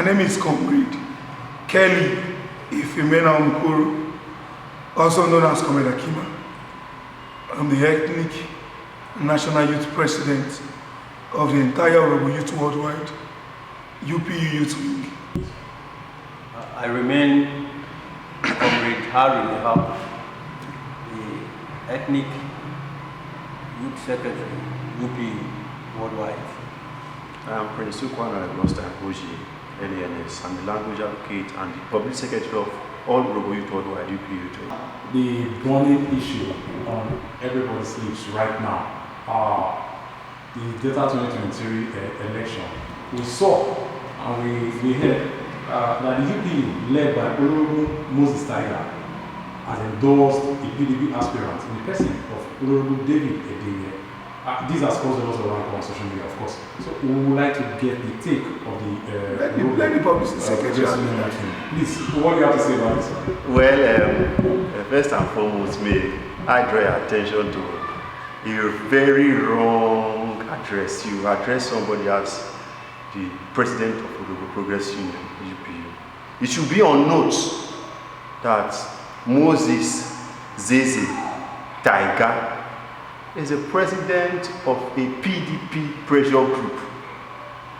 My name is Comrade Kelly Ifemena Omukoro, also known as Comrade Akima. I'm the ethnic National Youth President of the entire Olorogun Youth Worldwide, UPU Youth Wing. I remain Comrade Harry Lehap, the ethnic youth secretary, UPU Worldwide. I am Prince Ukwana Boji, LNS. I'm the language advocate and the public secretary of all Olorogun Youth Worldwide, UPU Youth Wing. The burning issue on everybody's lips right now are the Delta 2023 election. We saw and we heard that the UPU, led by Olorogun Moses Taiga, has endorsed a PDP aspirant in the person of Olorogun Edevbie. This has caused a lot of rancor on social media, of course. So we would like to get the take of the let the public secretary. Please, what do you have to say about this? Well, first and foremost, may I draw your attention to a very wrong address. You address somebody as the president of Olorogun Progress Union, UPU. It should be on note that Moses Taiga is a president of a PDP pressure group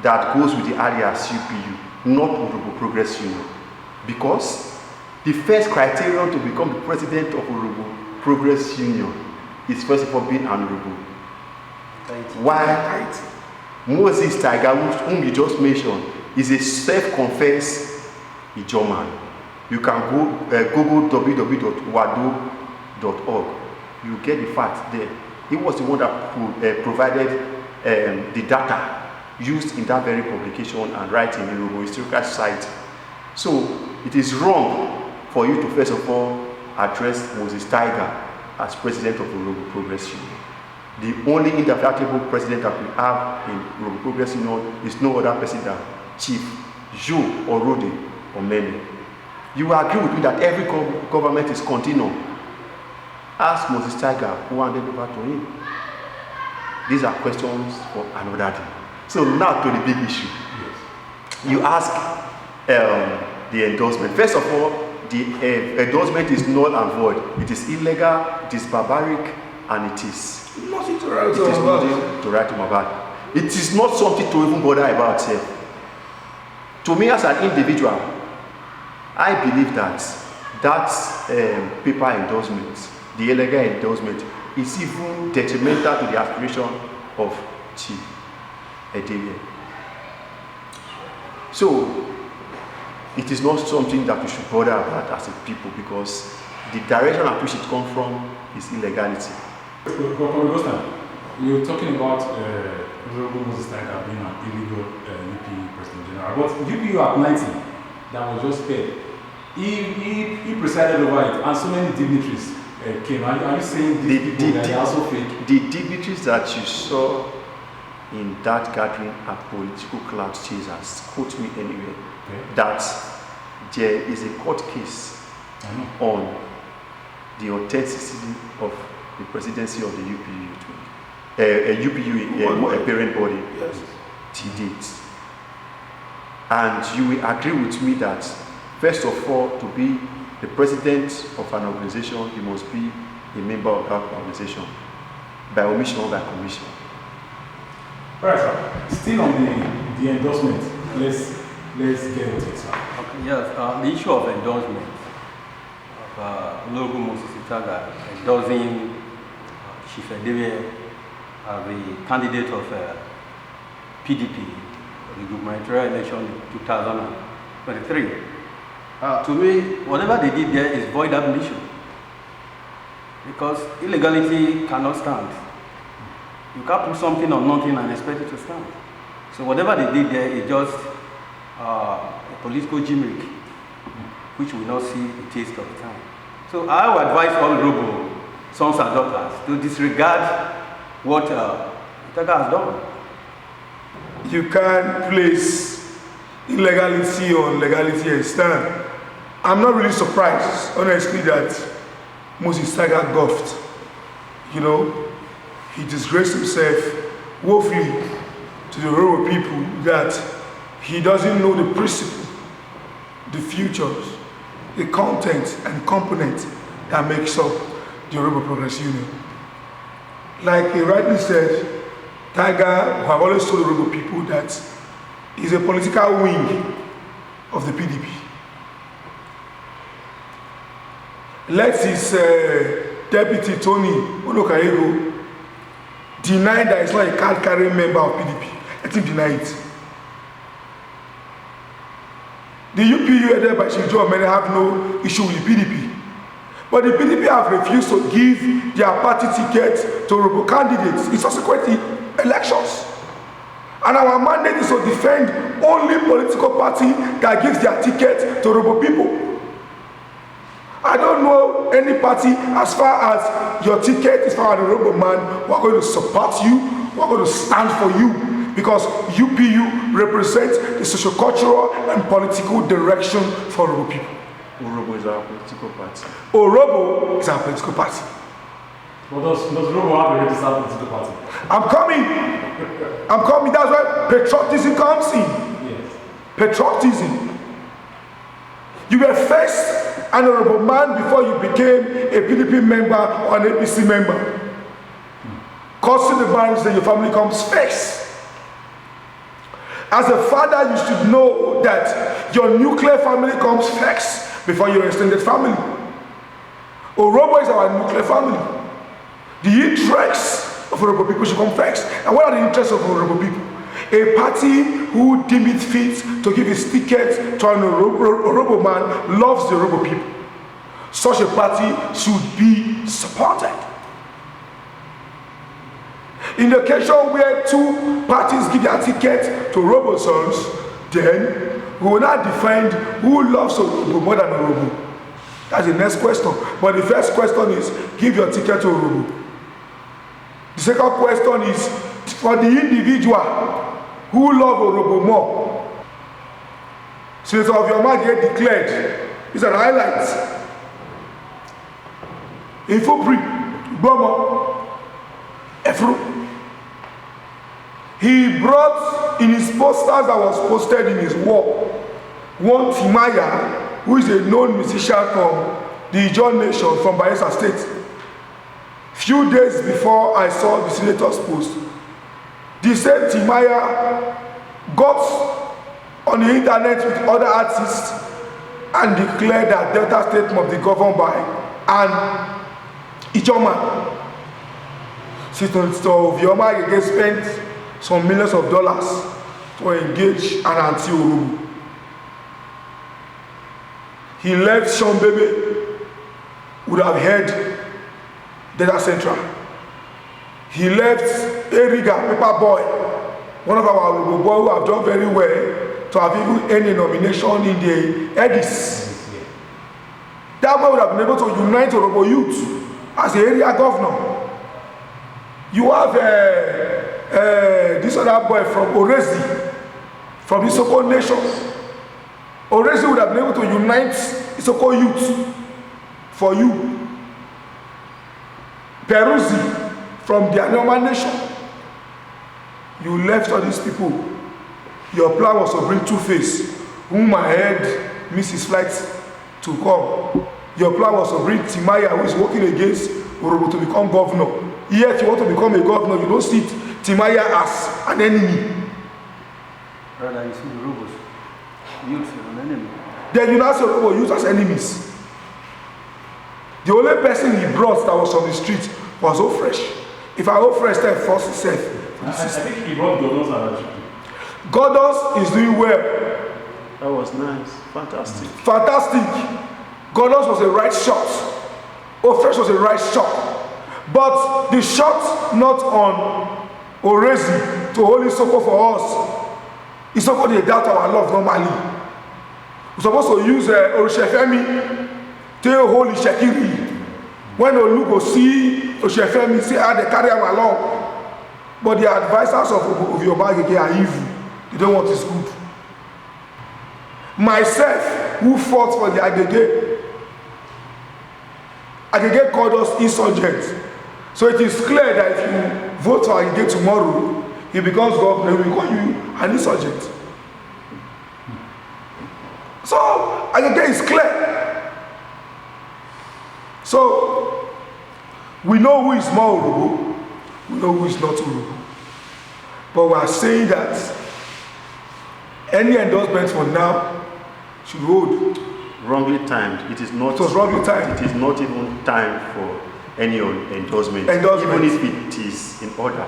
that goes with the alias UPU, not Olorogun Progress Union. Because the first criterion to become the president of Olorogun Progress Union is first of all being honorable. Why? Moses Taiga, whom you just mentioned, is a self-confessed Ijoman. You can go Google www.wado.org. You get the fact there. He was the one that provided the data used in that very publication and writing in the Olorogun historical site. So it is wrong for you to first of all address Moses Taiga as president of Olorogun Progress Union. The only indefatigable president that we have in Olorogun Progress Union is no other person than Chief Joe Orode Omene. You agree with me that every government is continuum. Ask Moses Taiga who handed over to him. These are questions for another day. So now to the big issue. Yes. You ask the endorsement. First of all, the endorsement is null and void. It is illegal, it is barbaric, and it is nothing to write home about. It is not something to even bother about. To me as an individual, I believe that paper endorsement, the illegal endorsement, is even detrimental to the aspiration of Chief Edevbie. So it is not something that we should bother about as a people, because the direction at which it comes from is illegality. You're talking about Olorogun Moses Taiga being an illegal UPU President General, but UPU at 90 that was just paid. He presided over it, and so many dignitaries came. Are you saying these people that are also fake? The dignitaries that you saw in that gathering are political clout chasers. Quote me anywhere. Okay. That there is a court case on the authenticity of the presidency of the UPU Youth Wing, UPU, a parent body, yes, to date. And you will agree with me that, first of all, to be the president of an organization, you must be a member of that organization, by omission or by commission. All right, sir. Still on the endorsement, let's get into it, sir. Okay, yes, the issue of endorsement of Olorogun Moses Taiga endorsing Chief Edevbie as the candidate of PDP for the gubernatorial election in 2023. To me, whatever they did there is void ab initio, because illegality cannot stand. You can't put something on nothing and expect it to stand. So whatever they did there is just a political gimmick, which we not see the taste of the time. So I would advise all Robo sons and daughters to disregard what Taiga has done. You can't place illegality on legality and stand. I'm not really surprised, honestly, that Moses Taiga guffed. You know, he disgraced himself woefully to the Rero people that he doesn't know the principle, the futures, the content and component that makes up the Yoruba Progress Union. Like he rightly said, Taiga, who have always told the Yoruba people that he's a political wing of the PDP. Let his deputy Tony Omo-Agege deny that he's not a card-carrying member of PDP. Let him deny it. The UPU Edevbie many have no issue with the PDP. But the PDP have refused to give their party ticket to Yoruba candidates in subsequent elections. And our mandate is to defend only political party that gives their ticket to Yoruba people. I don't know any party as far as your ticket is for a Yoruba man who are going to support you, who are going to stand for you, because UPU represents the socio-cultural and political direction for Yoruba people. Orobo is our political party. Orobo is our political party. But does Orobo have a registered political party? I'm coming. That's where patriotism comes in. Yes. Patriotism. You were first an Orobo man before you became a PDP member or an APC member. Crossing the boundaries, then your family comes first. As a father, you should know that your nuclear family comes first before your extended family. Orobo is our nuclear family. The interests of Orobo people should come first. And what are the interests of Orobo people? A party who deem it fit to give his ticket to an Orobo man loves the Orobo people. Such a party should be supported. In the occasion where two parties give their ticket to Orobo sons, then we will not defend who loves Orobo more than Orobo. That's the next question. But the first question is, give your ticket to Orobo. The second question is, for the individual who love Orobo more. Senator Omo-Agege declared, it's an highlight. In Fupri, Bomo, Efru. He brought in his posters that was posted in his wall one Timaya, who is a known musician from the Ijaw Nation from Bayelsa State. Few days before I saw the senator's post, the same Timaya got on the internet with other artists and declared that Delta State must be governed by an Ijaw man. Senator Omo-Agege spent some millions of dollars to engage an anti-Orobo. He left Sean Bebe, would have heard Delta Central. He left Eriga, Paper Boy, one of our Orobo boys who have done very well, to have even any nomination in the Edis. That boy would have been able to unite Orobo youth as the area governor. You have this other boy from Orezi, from the Isoko Nation. Orezi would have been able to unite Isoko youth for you. Peruzzi from the Anoma Nation. You left all these people. Your plan was to bring Two-Face, whom I heard Mrs. Flight to come. Your plan was to bring Timaya, who is working against Orobo, to become governor. Yet you want to become a governor, you don't see Timaya as an enemy. Rather, you see the Orobos, youth as an enemy. Then you now see Orobo youth as enemies. The only person he brought that was on the street was Ofresh. If I Ofresh then force himself. I think he brought Godos and Godos is doing well. That was nice. Fantastic. Fantastic. Godos was a right shot. Ofresh was a right shot. But the shot not on Orezi to Holy Soko for us. Isoko they doubt our love normally. We're supposed to use Orishefemi to hold Ishekiri. When Olugo see Orishefemi, say how they carry him along. But the advisors of Omo-Agege are evil. They don't want his good. Myself, who fought for the Agege called us insurgents. So it is clear that if you vote for Agege tomorrow, he becomes governor, he will call you an insurgent. So Agege is clear. So we know who is more Orobo, we know who is not Orobo. But we are saying that any endorsement for now should hold. Wrongly timed. It is not. It was wrongly timed. It is not even time for any endorsement. Endorsement. Even if it is in order,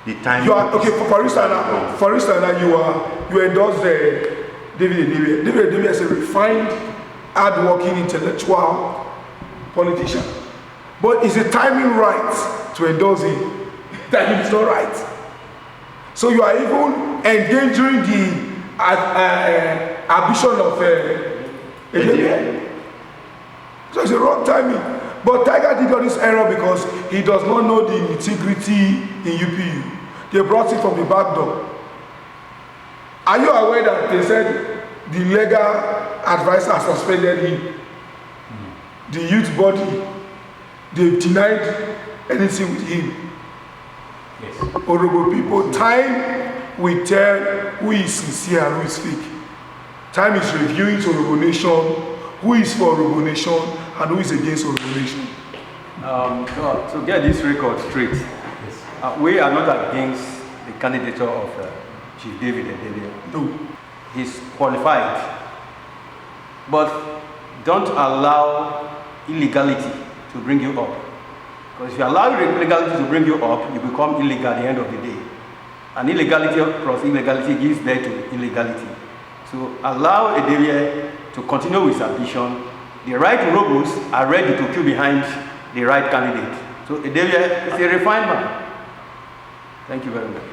the time. You are okay. For instance, you endorse the David Edevbie. David Edevbie is a refined, hard-working, intellectual politician. But is the timing right to endorse him? Timing is not right. So you are even endangering the ambition of Edevbie. So it's a wrong timing. But Taiga did all this error because he does not know the integrity in UPU. They brought it from the back door. Are you aware that they said the legal advisor suspended him? The youth body, they denied anything with him. Yes. Orobo people, time will tell who is sincere and who is fake. Time is reviewing to Orobo Nation, who is for Orobo Nation and who is against Orobo Nation. To get this record straight, Yes. We are not against the candidature of Chief David Edevbie. No. He's qualified. But don't allow illegality to bring you up. Because if you allow illegality to bring you up, you become illegal at the end of the day. And illegality plus illegality gives birth to illegality. So allow Edevbie to continue with his ambition. The right Orobos are ready to queue behind the right candidate. So Edevbie is a refined man. Thank you very much.